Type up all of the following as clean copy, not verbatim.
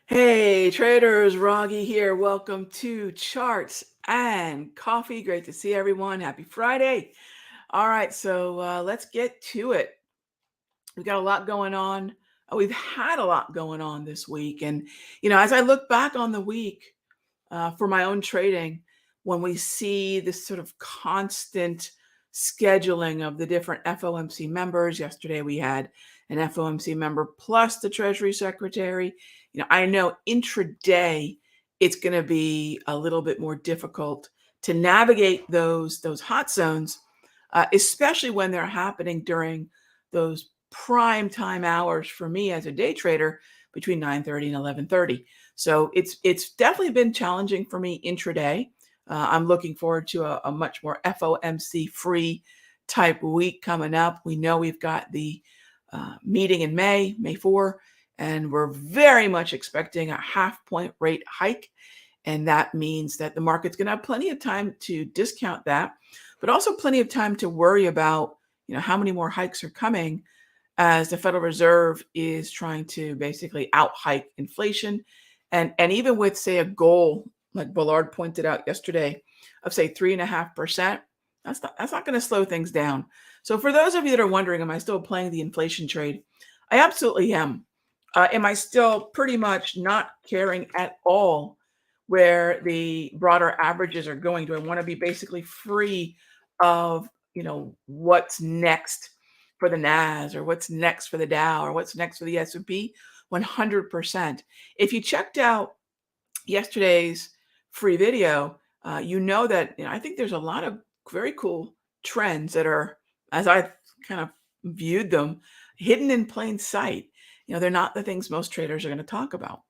Hey traders, Raghee here. Welcome to Charts and Coffee. Great to see everyone. Happy Friday. All right, so let's get to it. We've got a lot going on. We've had a lot going on this week. And, as I look back on the week for my own trading, when we see this sort of constant scheduling of the different FOMC members, yesterday we had an FOMC member plus the Treasury Secretary. I know intraday it's going to be a little bit more difficult to navigate those hot zones, especially when they're happening during those prime time hours for me as a day trader between 9:30 and 11:30. So it's definitely been challenging for me intraday. I'm looking forward to a much more FOMC free type week coming up. We know we've got the meeting in May 4, and we're very much expecting a half-point rate hike. And that means that the market's going to have plenty of time to discount that, but also plenty of time to worry about, how many more hikes are coming as the Federal Reserve is trying to basically out-hike inflation. And even with, say, a goal, like Bullard pointed out yesterday, of, say, 3.5%, that's not going to slow things down. So for those of you that are wondering, am I still playing the inflation trade? I absolutely am. Am I still pretty much not caring at all where the broader averages are going? Do I want to be basically free of, what's next for the NAS, or what's next for the Dow, or what's next for the S&P? 100%. If you checked out yesterday's free video, you know that I think there's a lot of very cool trends that are, as I kind of viewed them, hidden in plain sight. They're not the things most traders are going to talk about.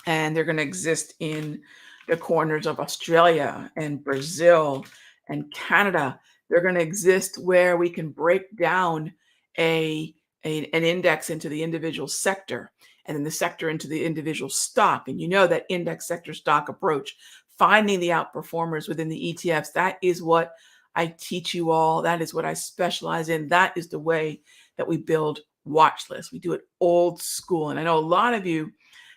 And they're going to exist in the corners of Australia and Brazil and Canada. They're going to exist where we can break down an index into the individual sector, and then the sector into the individual stock. And that index sector stock approach, finding the outperformers within the ETFs, that is what I teach you all. That is what I specialize in. That is the way that we build watch lists. We do it old school. And I know a lot of you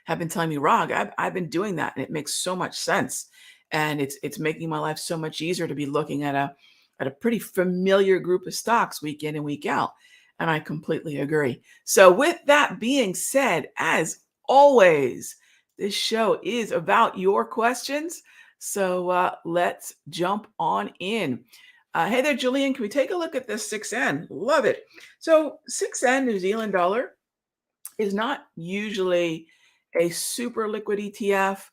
have been telling me, Rog, I've been doing that, and it makes so much sense. And it's making my life so much easier to be looking at a pretty familiar group of stocks week in and week out. And I completely agree. So with that being said, as always, this show is about your questions. So let's jump on in. Hey there, Julian. Can we take a look at this 6N? Love it. So 6N New Zealand dollar is not usually a super liquid ETF.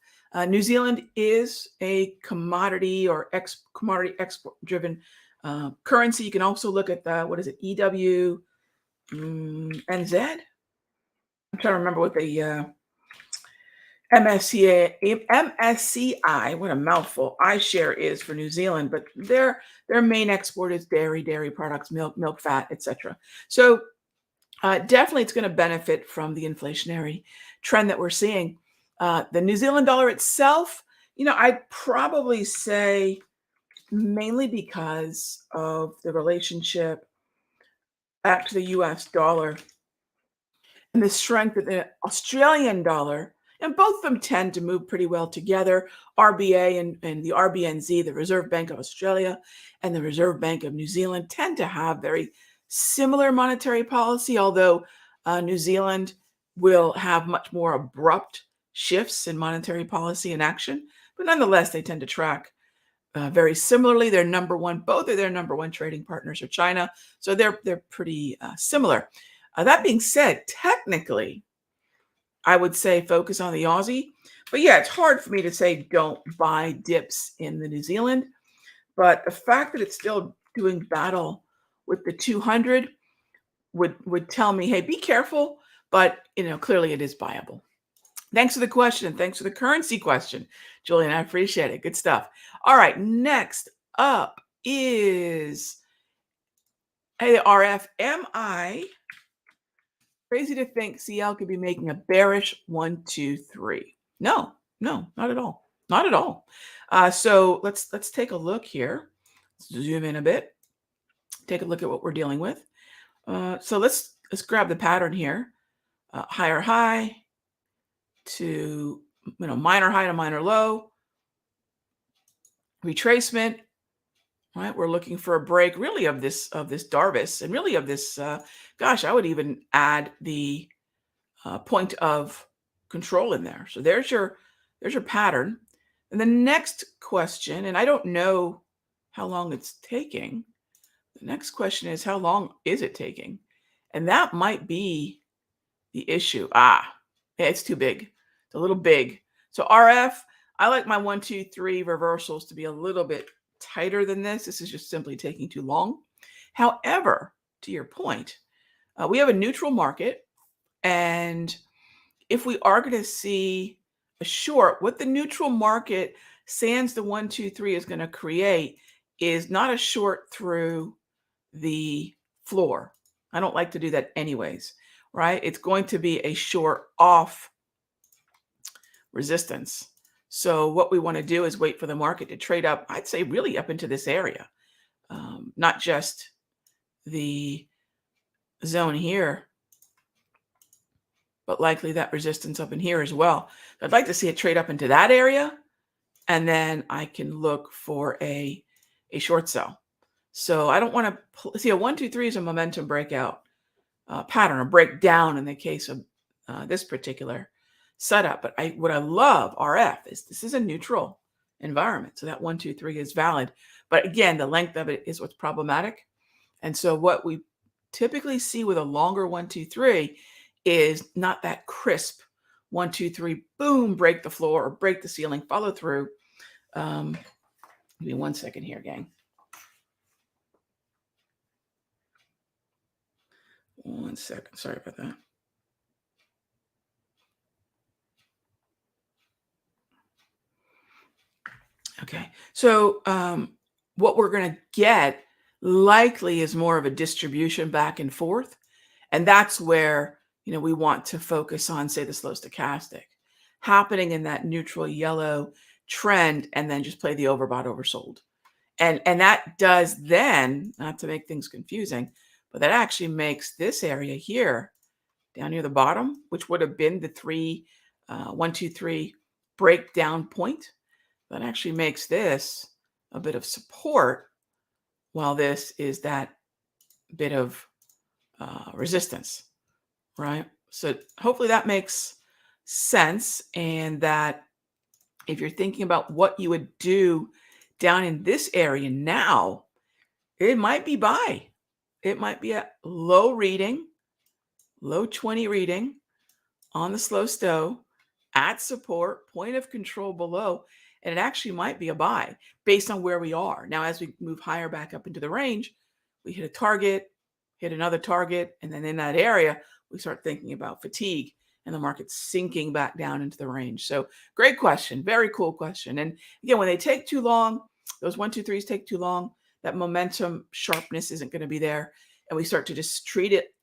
New Zealand is a commodity or commodity export driven currency. You can also look at the, what is it, EW NZ? I'm trying to remember what the MSCI, what a mouthful, iShare is for New Zealand, but their main export is dairy products, milk, fat, etc. So definitely it's going to benefit from the inflationary trend that we're seeing. The New Zealand dollar itself, I'd probably say mainly because of the relationship back to the US dollar and the strength of the Australian dollar. And both of them tend to move pretty well together. RBA and the RBNZ, the Reserve Bank of Australia and the Reserve Bank of New Zealand, tend to have very similar monetary policy, although New Zealand will have much more abrupt shifts in monetary policy and action. But nonetheless, they tend to track very similarly. Both of their number one trading partners are China. So they're pretty similar. That being said, technically, I would say focus on the Aussie. But yeah, it's hard for me to say don't buy dips in the New Zealand. But the fact that it's still doing battle with the 200 would tell me, hey, be careful. But, clearly it is buyable. Thanks for the question. Thanks for the currency question, Julian. I appreciate it. Good stuff. All right, next up is, hey, RF, am I crazy to think CL could be making a bearish 1, 2, 3? No, no, not at all. Not at all. So let's take a look here. Zoom in a bit. Take a look at what we're dealing with. So let's grab the pattern here. Higher high to minor high to minor low. Retracement. Right, we're looking for a break, really, of this Darvis, and really of this. Gosh, I would even add the point of control in there. So there's your pattern. And the next question, and I don't know how long it's taking. The next question is, how long is it taking? And that might be the issue. Yeah, it's too big. It's a little big. So RF, I like my 1, 2, 3 reversals to be a little bit tighter than this. This is just simply taking too long. However, to your point, we have a neutral market, and if we are going to see a short, what the neutral market sans the 1, 2, 3 is going to create is not a short through the floor. I don't like to do that anyways, right? It's going to be a short off resistance. So what we want to do is wait for the market to trade up, I'd say really up into this area, not just the zone here, but likely that resistance up in here as well. I'd like to see it trade up into that area, and then I can look for a short sell. So I don't want to see a 1, 2, 3 is a momentum breakout pattern, or breakdown in the case of this particular setup. But what I love RF is this is a neutral environment. So that 1, 2, 3 is valid. But again, the length of it is what's problematic. And so what we typically see with a longer 1, 2, 3 is not that crisp 1, 2, 3, boom, break the floor or break the ceiling, follow through. Give me 1 second here, gang. 1 second. Sorry about that. Okay. So what we're going to get likely is more of a distribution back and forth. And that's where, we want to focus on, say, the slow stochastic happening in that neutral yellow trend, and then just play the overbought, oversold. And that does then, not to make things confusing, but that actually makes this area here down near the bottom, which would have been the 1, 2, 3 breakdown point, that actually makes this a bit of support, while this is that bit of resistance, right? So hopefully that makes sense, and that if you're thinking about what you would do down in this area now, it might be buy. It might be a low reading, low 20 reading on the slow stow at support, point of control below, and it actually might be a buy based on where we are. Now, as we move higher back up into the range, we hit a target, hit another target, and then in that area, we start thinking about fatigue and the market sinking back down into the range. So great question. Very cool question. And again, when they take too long, those 1, 2, 3s take too long, that momentum sharpness isn't going to be there. And we start to just treat it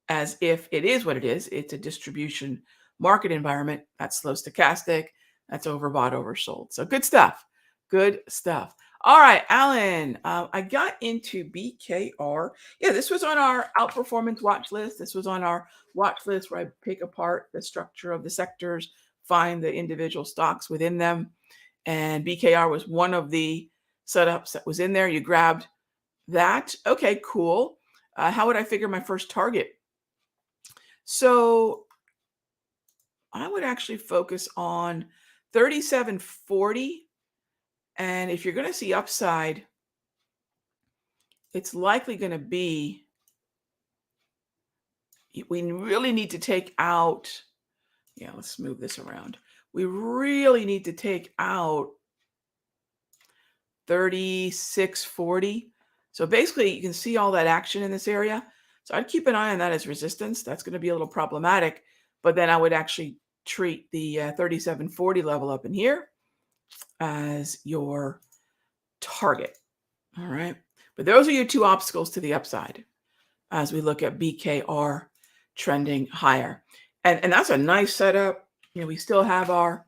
as if it is what it is. It's a distribution market environment. That's slow stochastic. That's overbought, oversold. So good stuff. Good stuff. All right, Alan, I got into BKR. Yeah, this was on our outperformance watch list. This was on our watch list where I pick apart the structure of the sectors, find the individual stocks within them. And BKR was one of the setups that was in there. You grabbed that. Okay, cool. How would I figure my first target? So I would actually focus on 37.40. And if you're going to see upside, it's likely going to be, we really need to take out, yeah, let's move this around. We really need to take out 36.40. So basically, you can see all that action in this area. So I'd keep an eye on that as resistance. That's going to be a little problematic. But then I would actually treat the 37.40 level up in here as your target. All right. But those are your two obstacles to the upside as we look at BKR trending higher. And that's a nice setup. We still have our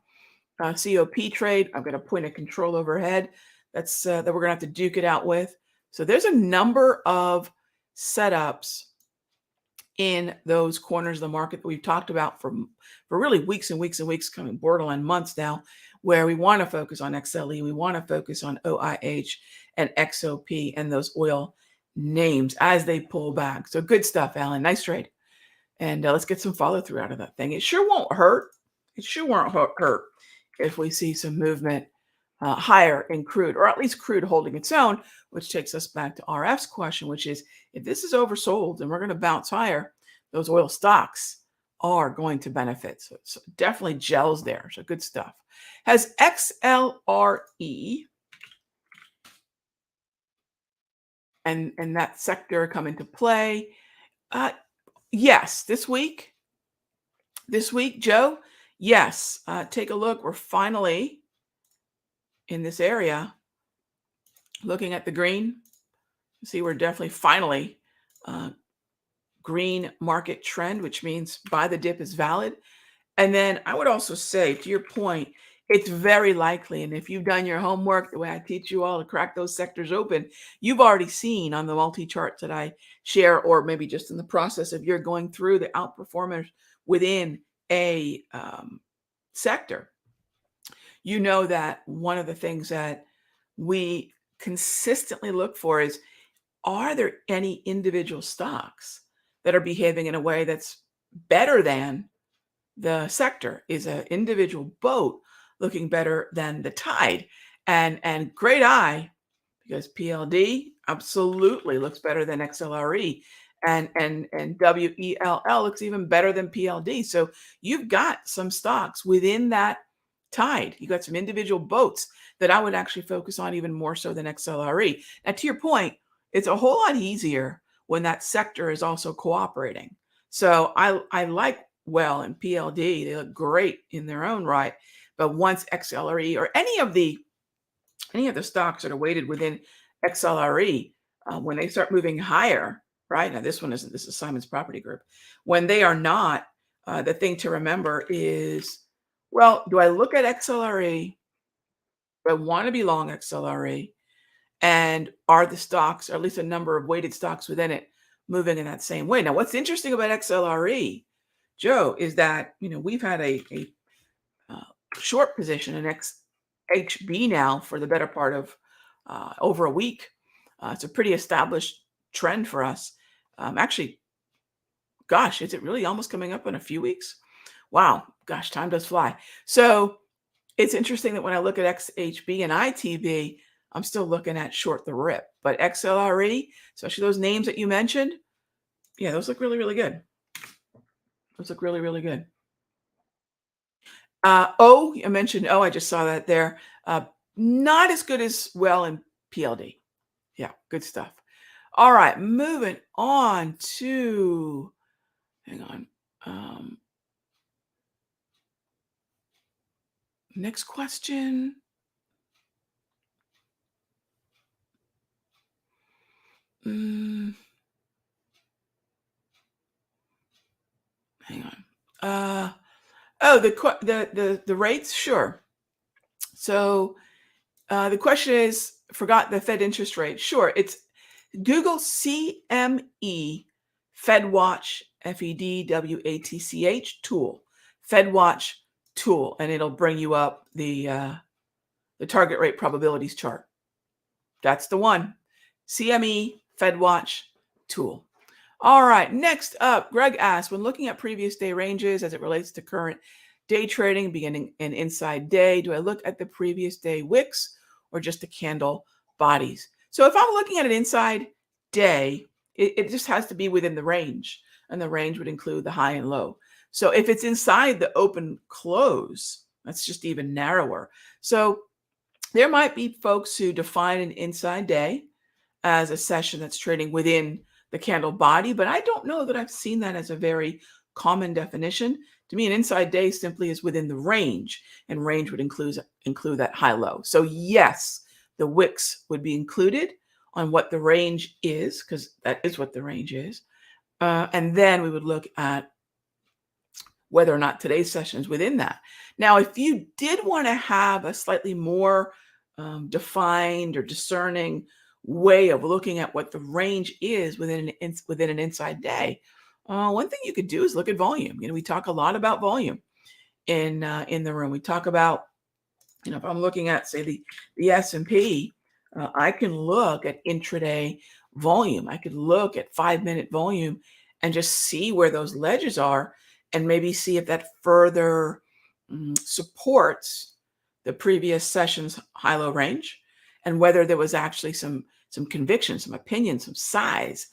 COP trade. I've got a point of control overhead that we're going to have to duke it out with. So there's a number of setups in those corners of the market that we've talked about for really weeks and weeks and weeks, coming borderline months now, where we want to focus on XLE, we want to focus on OIH and XOP and those oil names as they pull back. So good stuff, Alan. Nice trade. And let's get some follow through out of that thing. It sure won't hurt. It sure won't hurt if we see some movement higher in crude, or at least crude holding its own, which takes us back to RF's question, which is if this is oversold and we're going to bounce higher, those oil stocks are going to benefit. So definitely gels there. So good stuff. Has XLRE and that sector come into play? Yes, this week, Joe. Yes, take a look. We're finally in this area looking at the green. See, we're definitely finally green market trend, which means buy the dip is valid. And then I would also say, to your point, it's very likely, and if you've done your homework the way I teach you all to crack those sectors open, you've already seen on the multi-charts that I share, or maybe just in the process of you're going through the outperformers within a sector. You know that one of the things that we consistently look for is, are there any individual stocks that are behaving in a way that's better than the sector? Is an individual boat looking better than the tide? And great eye, because PLD absolutely looks better than XLRE, and WELL looks even better than PLD. So you've got some stocks within that tide. You got some individual boats that I would actually focus on even more so than XLRE. Now, to your point, it's a whole lot easier when that sector is also cooperating. So I like well and PLD. They look great in their own right. But once XLRE or any of the stocks that are weighted within XLRE, when they start moving higher, right? Now this is Simon's Property Group. When they are not, the thing to remember is, well, do I look at XLRE? Do I want to be long XLRE? And are the stocks, or at least a number of weighted stocks within it, moving in that same way? Now, what's interesting about XLRE, Joe, is that we've had a short position in XHB now for the better part of over a week. It's a pretty established trend for us. Actually, gosh, is it really almost coming up in a few weeks? Wow, gosh, time does fly. So it's interesting that when I look at XHB and ITB, I'm still looking at short the rip. But XLRE, especially those names that you mentioned, yeah, those look really, really good. Those look really, really good. I mentioned I just saw that there. Not as good as well in PLD. Yeah, good stuff. All right, moving on to, hang on. Next question. Hang on. The rates, sure. So the question is, forgot the Fed interest rate. Sure, it's Google CME FedWatch FEDWATCH tool, FedWatch tool, and it'll bring you up the target rate probabilities chart. That's the one. CME FedWatch tool. All right, next up, Greg asks, when looking at previous day ranges as it relates to current day trading, beginning an inside day, do I look at the previous day wicks or just the candle bodies? So if I'm looking at an inside day, it just has to be within the range, and the range would include the high and low. So if it's inside the open close, that's just even narrower. So there might be folks who define an inside day as a session that's trading within the candle body, but I don't know that I've seen that as a very common definition. To me, an inside day simply is within the range, and range would include that high low. So yes, the wicks would be included on what the range is, because that is what the range is. And then we would look at whether or not today's session is within that. Now, if you did want to have a slightly more defined or discerning way of looking at what the range is within an inside day, one thing you could do is look at volume. We talk a lot about volume in the room. We talk about, if I'm looking at, say, the S&P, I can look at intraday volume. I could look at 5-minute volume and just see where those ledges are, and maybe see if that further supports the previous session's high-low range, and whether there was actually some conviction, some opinion, some size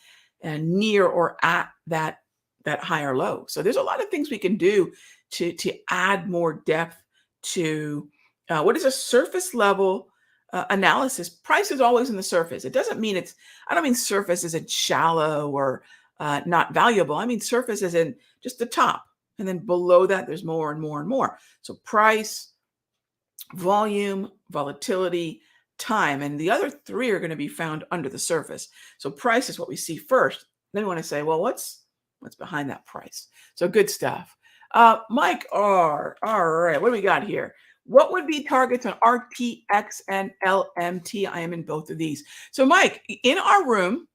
near or at that higher low. So there's a lot of things we can do to add more depth to what is a surface level analysis. Price is always in the surface. It doesn't mean I don't mean surface as in shallow or not valuable. I mean surface as in just the top. And then below that, there's more and more and more. So price, volume, volatility, time, and the other three are going to be found under the surface. So price is what we see first. Then we want to say, well, what's behind that price? So good stuff. Mike R. All right, what do we got here? What would be targets on RTX and LMT? I am in both of these. So Mike, in our room,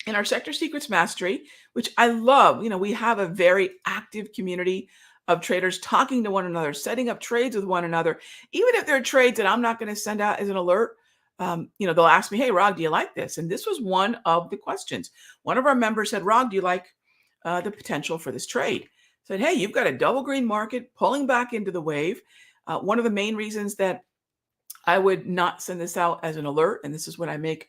in our Sector Secrets Mastery, which I love, we have a very active community of traders talking to one another, setting up trades with one another. Even if there are trades that I'm not going to send out as an alert, they'll ask me, hey, Rog, do you like this? And this was one of the questions. One of our members said, Rog, do you like the potential for this trade? I said, hey, you've got a double green market pulling back into the wave. One of the main reasons that I would not send this out as an alert, and this is what I make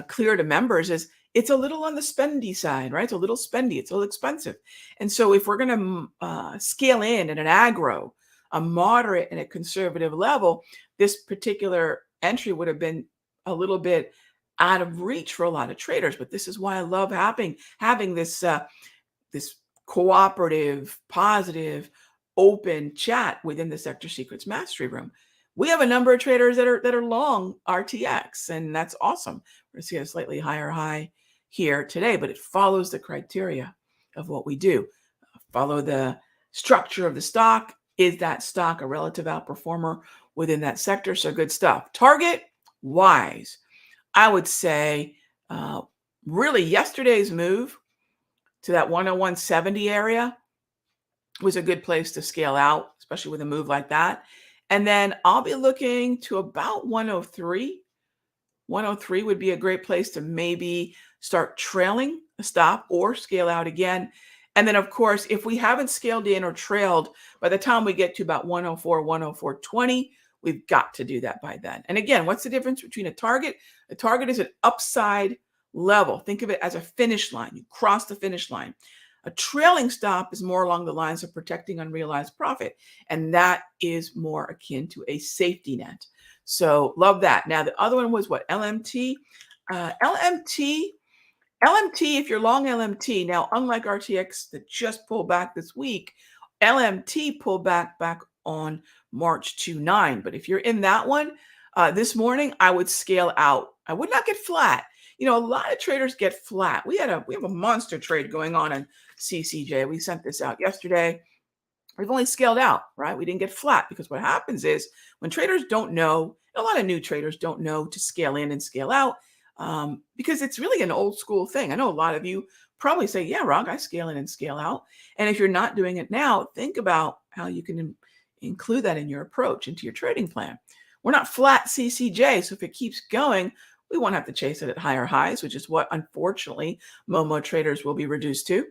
clear to members, is it's a little on the spendy side, right? It's a little spendy. It's a little expensive. And so if we're going to scale in at an aggro, a moderate and a conservative level, this particular entry would have been a little bit out of reach for a lot of traders. But this is why I love having this this cooperative, positive, open chat within the Sector Secrets Mastery Room. We have a number of traders that are long RTX, and that's awesome. We're going to see a slightly higher high here today, but it follows the criteria of what we do. Follow the structure of the stock. Is that stock a relative outperformer within that sector? So good stuff. Target wise, I would say really yesterday's move to that 101.70 area was a good place to scale out, especially with a move like that. And then I'll be looking to about 103. 103 would be a great place to maybe start trailing a stop or scale out again. And then, of course, if we haven't scaled in or trailed by the time we get to about 104, 104.20, we've got to do that by then. And again, what's the difference between a target? A target is an upside level. Think of it as a finish line. You cross the finish line. A trailing stop is more along the lines of protecting unrealized profit, and that is more akin to a safety net. So love that. Now, the other one was what? LMT. LMT, if you're long LMT, now, unlike RTX that just pulled back this week, LMT pulled back on March 29. But if you're in that one this morning, I would scale out. I would not get flat. A lot of traders get flat. We have a monster trade going on CCJ. We sent this out yesterday. We've only scaled out, right? We didn't get flat because what happens is when traders don't know, a lot of new traders don't know to scale in and scale out because it's really an old school thing. I know a lot of you probably say, yeah, Rog, I scale in and scale out. And if you're not doing it now, think about how you can include that in your approach, into your trading plan. We're not flat CCJ, so if it keeps going, we won't have to chase it at higher highs, which is what, unfortunately, Momo traders will be reduced to.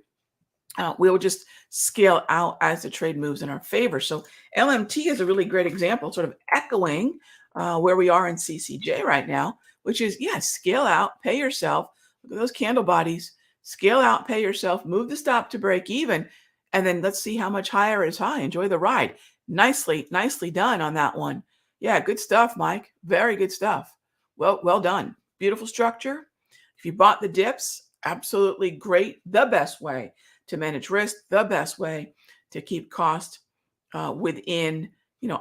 We'll just scale out as the trade moves in our favor. So LMT is a really great example, sort of echoing where we are in CCJ right now, which is, scale out, pay yourself. Look at those candle bodies. Scale out, pay yourself, move the stop to break even, and then let's see how much higher is high. Enjoy the ride. Nicely done on that one. Yeah, good stuff, Mike. Very good stuff. Well done. Beautiful structure. If you bought the dips, absolutely great. The best way to manage risk, the best way to keep cost within,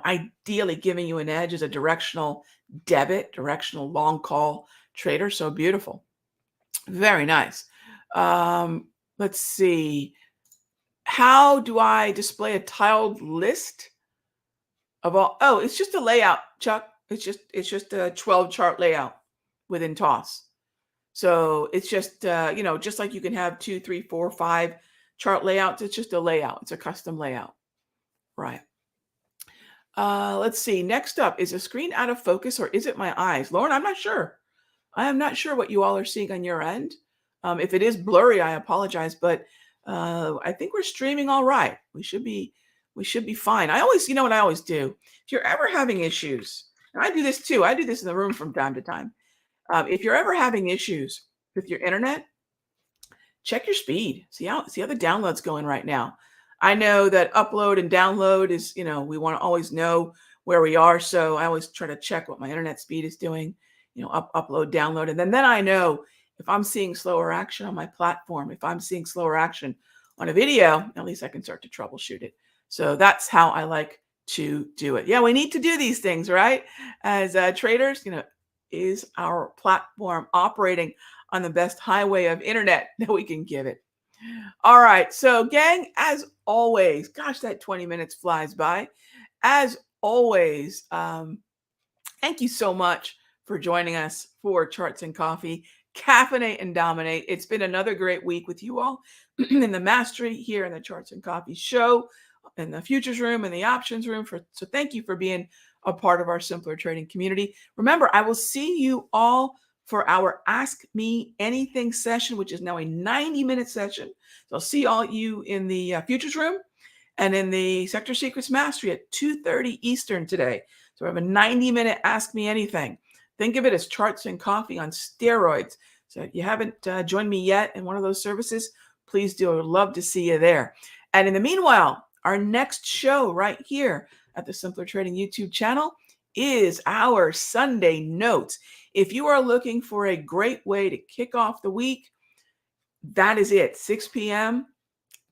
ideally giving you an edge is a directional debit, directional long call Trader, so beautiful. Very nice. Um, let's see. How do I display a tiled list of all? Oh, it's just a layout, Chuck. It's just a 12 chart layout within TOS. So it's just just like you can have 2, 3, 4, 5 chart layouts. It's just a layout. It's a custom layout. Right. Let's see. Next up, is the screen out of focus or is it my eyes? Lauren, I'm not sure. I am not sure what you all are seeing on your end. If it is blurry, I apologize, but I think we're streaming all right. We should be fine. I always, you know what I always do? If you're ever having issues, and I do this too. I do this in the room from time to time. If you're ever having issues with your internet, check your speed. See how the download's going right now. I know that upload and download is, we want to always know where we are. So I always try to check what my internet speed is doing, upload, download. And then I know if I'm seeing slower action on my platform, if I'm seeing slower action on a video, at least I can start to troubleshoot it. So that's how I like to do it. Yeah, we need to do these things, right? As traders, is our platform operating on the best highway of internet that we can give it? All right. So, gang, as always, gosh, that 20 minutes flies by. As always, thank you so much for joining us for Charts and Coffee. Caffeinate and dominate. It's been another great week with you all in the mastery here in the Charts and Coffee show, in the futures room and the options room. So thank you for being a part of our simpler trading community. Remember, I will see you all for our Ask Me Anything session, which is now a 90-minute session. So I'll see all you in the futures room and in the Sector Secrets Mastery at 2:30 Eastern today. So we have a 90-minute Ask Me Anything. Think of it as Charts and Coffee on steroids. So if you haven't joined me yet in one of those services, please do. I would love to see you there. And in the meanwhile, our next show right here at the Simpler Trading YouTube channel is our Sunday Notes. If you are looking for a great way to kick off the week, that is it. 6 p.m.,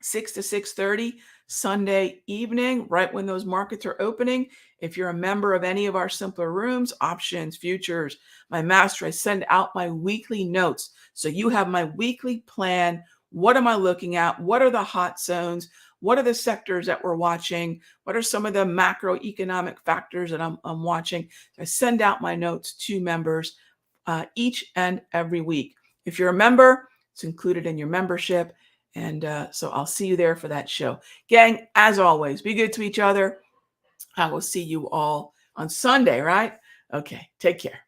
6 to 6:30 Sunday evening, right when those markets are opening. If you're a member of any of our simpler rooms, options, futures, my master, I send out my weekly notes. So you have my weekly plan. What am I looking at? What are the hot zones? What are the sectors that we're watching? What are some of the macroeconomic factors that I'm watching? I send out my notes to members each and every week. If you're a member, it's included in your membership. And so I'll see you there for that show. Gang, as always, be good to each other. I will see you all on Sunday, right? Okay, take care.